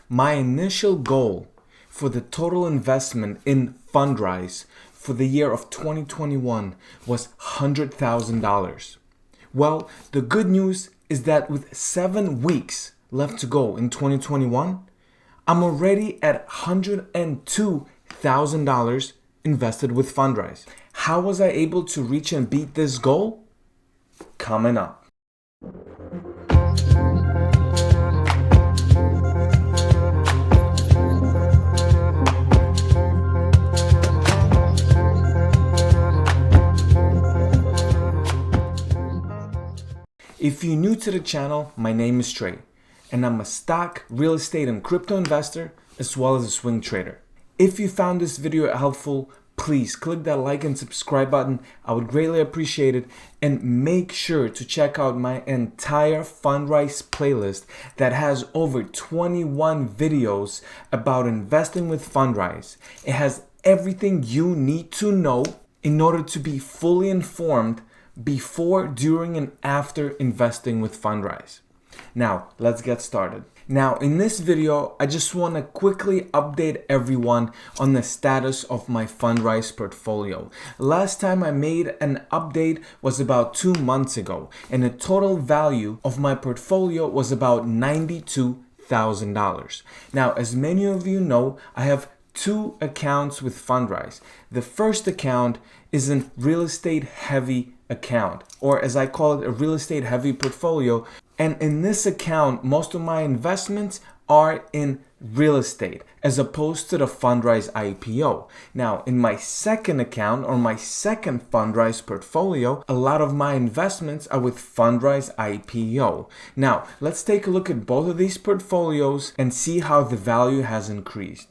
My initial goal for the total investment in Fundrise for the year of 2021 was $100,000. Well, the good news is that with 7 weeks left to go in 2021, I'm already at $102,000 invested with Fundrise. How was I able to reach and beat this goal? Coming up. If you're new to the channel, my name is Trey, and I'm a stock, real estate, and crypto investor, as well as a swing trader. If you found this video helpful, please click that like and subscribe button. I would greatly appreciate it. And make sure to check out my entire Fundrise playlist that has over 21 videos about investing with Fundrise. It has everything you need to know in order to be fully informed before, during, and after investing with Fundrise. Now, let's get started. Now, in this video, I just want to quickly update everyone on the status of my Fundrise portfolio. Last time I made an update was about 2 months ago, and the total value of my portfolio was about $92,000. Now, as many of you know, I have 2 accounts with Fundrise. The first account is a real estate heavy account, or as I call it, a real estate heavy portfolio. And in this account, most of my investments are in real estate as opposed to the Fundrise IPO. Now, in my second account, or my second Fundrise portfolio, a lot of my investments are with Fundrise IPO. Now, let's take a look at both of these portfolios and see how the value has increased.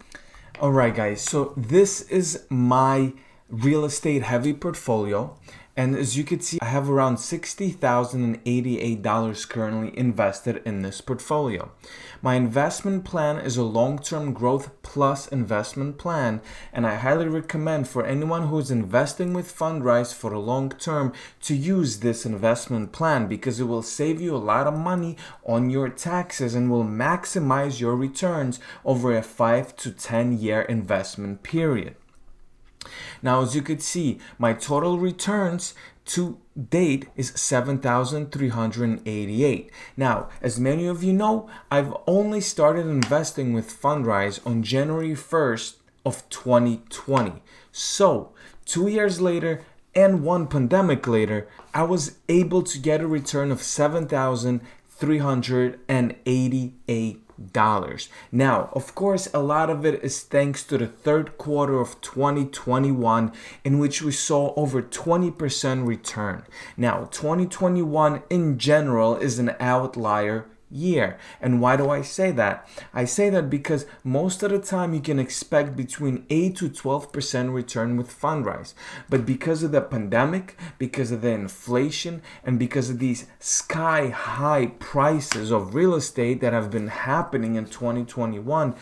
All right, guys, so this is my real estate heavy portfolio. And as you can see, I have around $60,088 currently invested in this portfolio. My investment plan is a long-term growth plus investment plan, and I highly recommend for anyone who is investing with Fundrise for the long term to use this investment plan because it will save you a lot of money on your taxes and will maximize your returns over a 5 to 10 year investment period. Now, as you could see, my total returns to date is $7,388. Now, as many of you know, I've only started investing with Fundrise on January 1st of 2020. So, 2 years later and 1 pandemic later, I was able to get a return of $7,388. Now, of course, a lot of it is thanks to the third quarter of 2021, in which we saw over 20% return. Now, 2021 in general is an outlier year. And why do I say that? I say that because most of the time you can expect between 8 to 12% return with Fundrise. But because of the pandemic, because of the inflation, and because of these sky high prices of real estate that have been happening in 2021,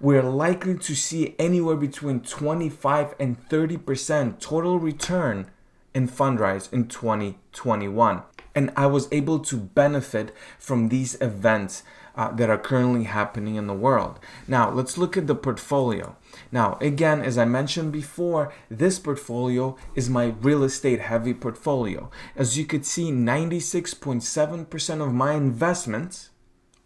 we're likely to see anywhere between 25 and 30% total return in Fundrise in 2021. And I was able to benefit from these events that are currently happening in the world. Now, let's look at the portfolio. Now, again, as I mentioned before, this portfolio is my real estate heavy portfolio. As you could see, 96.7% of my investments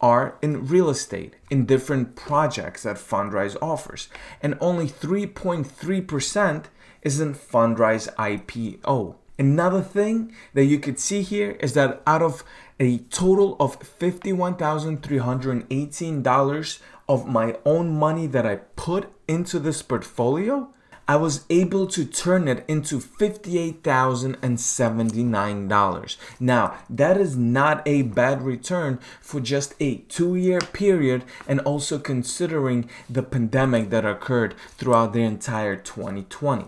are in real estate, in different projects that Fundrise offers. And only 3.3% is in Fundrise IPO. Another thing that you could see here is that out of a total of $51,318 of my own money that I put into this portfolio, I was able to turn it into $58,079. Now, that is not a bad return for just a 2-year period, and also considering the pandemic that occurred throughout the entire 2020.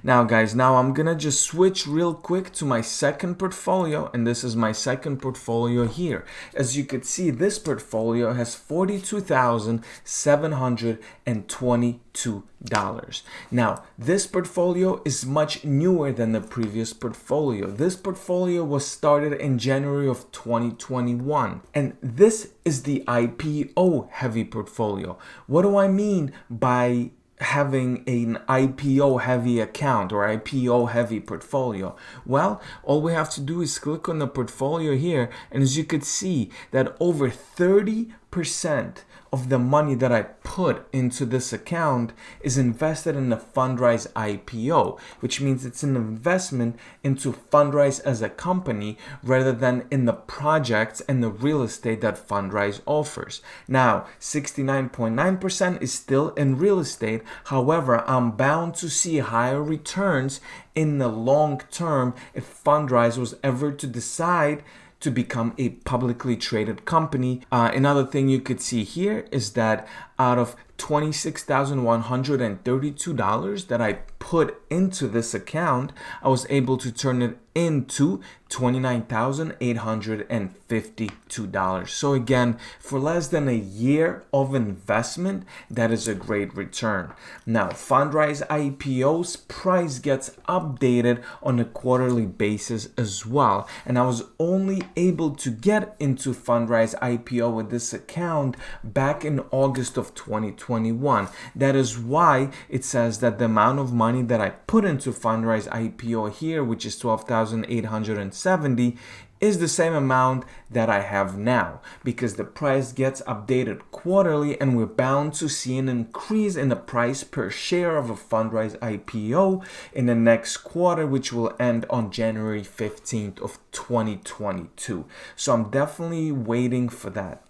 Now guys, now I'm gonna just switch real quick to my second portfolio, and this is my second portfolio here. As you could see, this portfolio has $42,722. Now, this portfolio is much newer than the previous portfolio. This portfolio was started in January of 2021, and this is the IPO heavy portfolio. What do I mean by having an IPO heavy account or IPO heavy portfolio? Well, all we have to do is click on the portfolio here, and as you could see that over 30% of the money that I put into this account is invested in the Fundrise IPO, which means it's an investment into Fundrise as a company rather than in the projects and the real estate that Fundrise offers. Now, 69.9% is still in real estate. However, I'm bound to see higher returns in the long term if Fundrise was ever to decide to become a publicly traded company. Another thing you could see here is that out of $26,132 that I put into this account, I was able to turn it into $29,852. So again, for less than a year of investment, that is a great return. Now, Fundrise IPO's price gets updated on a quarterly basis as well. And I was only able to get into Fundrise IPO with this account back in August of 2021. That is why it says that the amount of money that I put into Fundrise IPO here, which is $12,870, is the same amount that I have now, because the price gets updated quarterly and we're bound to see an increase in the price per share of a Fundrise IPO in the next quarter, which will end on January 15th of 2022. So I'm definitely waiting for that.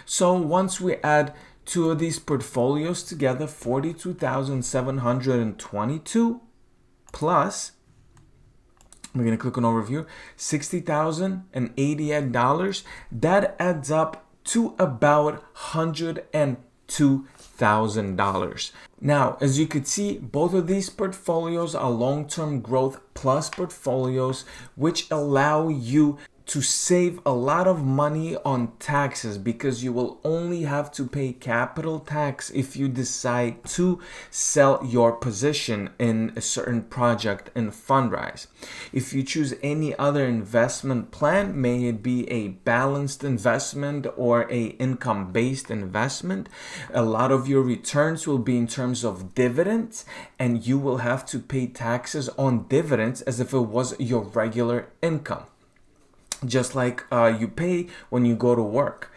So once we add two of these portfolios together, 42,722 plus, we're going to click on overview, $60,088. That adds up to about $102,000. Now, as you could see, both of these portfolios are long-term growth plus portfolios, which allow you to save a lot of money on taxes, because you will only have to pay capital tax if you decide to sell your position in a certain project in Fundrise. If you choose any other investment plan, may it be a balanced investment or a income-based investment, a lot of your returns will be in terms of dividends, and you will have to pay taxes on dividends as if it was your regular income, just like you pay when you go to work.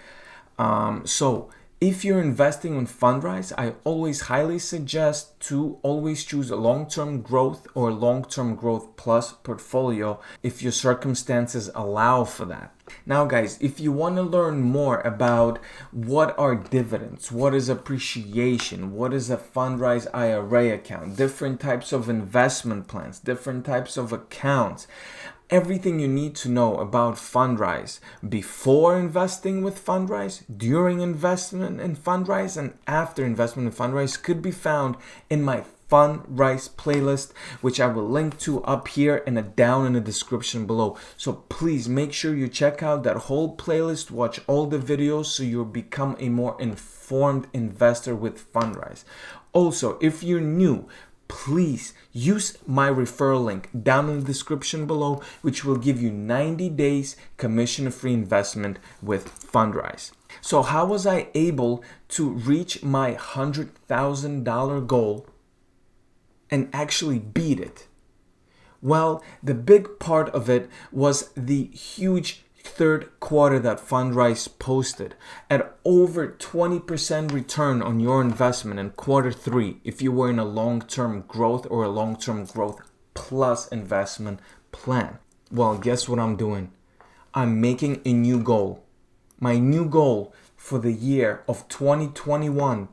So if you're investing in Fundrise, I always highly suggest to always choose a long-term growth or long-term growth plus portfolio if your circumstances allow for that. Now guys, if you want to learn more about what are dividends, what is appreciation, what is a Fundrise IRA account, different types of investment plans, different types of accounts, everything you need to know about Fundrise before investing with Fundrise, during investment in Fundrise, and after investment in Fundrise could be found in my Fundrise playlist, which I will link to up here and down in the description below. So please make sure you check out that whole playlist, watch all the videos so you'll become a more informed investor with Fundrise. Also, if you're new, please use my referral link down in the description below, which will give you 90 days commission-free investment with Fundrise. So how was I able to reach my $100,000 goal and actually beat it? Well, the big part of it was the huge third quarter that Fundrise posted at over 20% return on your investment in quarter 3 if you were in a long-term growth or a long-term growth plus investment plan. Well, guess what I'm doing? I'm making a new goal. My new goal for the year of 2021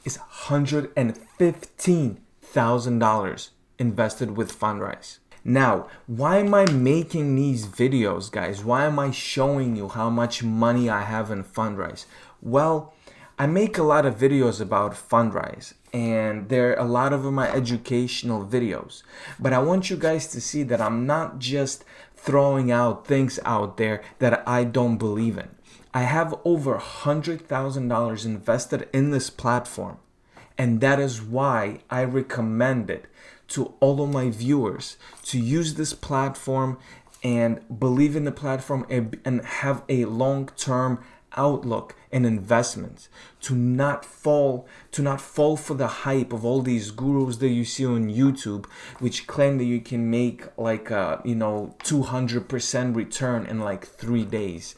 is $115,000 invested with Fundrise. Now, why am I making these videos, guys? Why am I showing you how much money I have in Fundrise? Well, I make a lot of videos about Fundrise, and a lot of them are educational videos. But I want you guys to see that I'm not just throwing out things out there that I don't believe in. I have over $100,000 invested in this platform, and that is why I recommend it to all of my viewers to use this platform and believe in the platform and have a long-term outlook and investments, to not fall for the hype of all these gurus that you see on YouTube, which claim that you can make like a 200% return in like 3 days.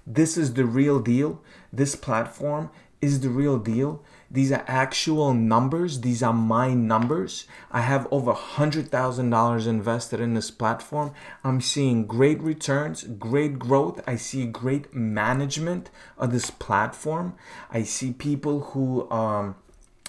This is the real deal. This platform is the real deal. These are actual numbers. These are my numbers. I have over $100,000 invested in this platform. I'm seeing great returns, great growth. I see great management of this platform. I see people who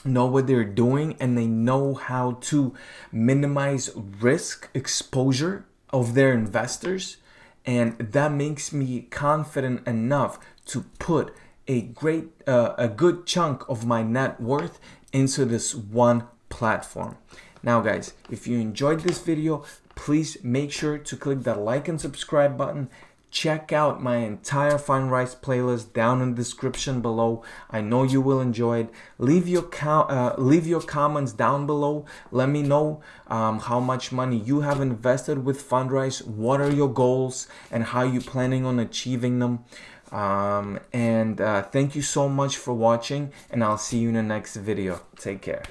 know what they're doing, and they know how to minimize risk exposure of their investors. And that makes me confident enough to put a good chunk of my net worth into this one platform. Now guys, if you enjoyed this video, please make sure to click that like and subscribe button. Check out my entire Fundrise playlist down in the description below. I know you will enjoy it. Leave your comments down below. Let me know how much money you have invested with Fundrise, what are your goals, and how you planning on achieving them. Thank you so much for watching, and I'll see you in the next video. Take care.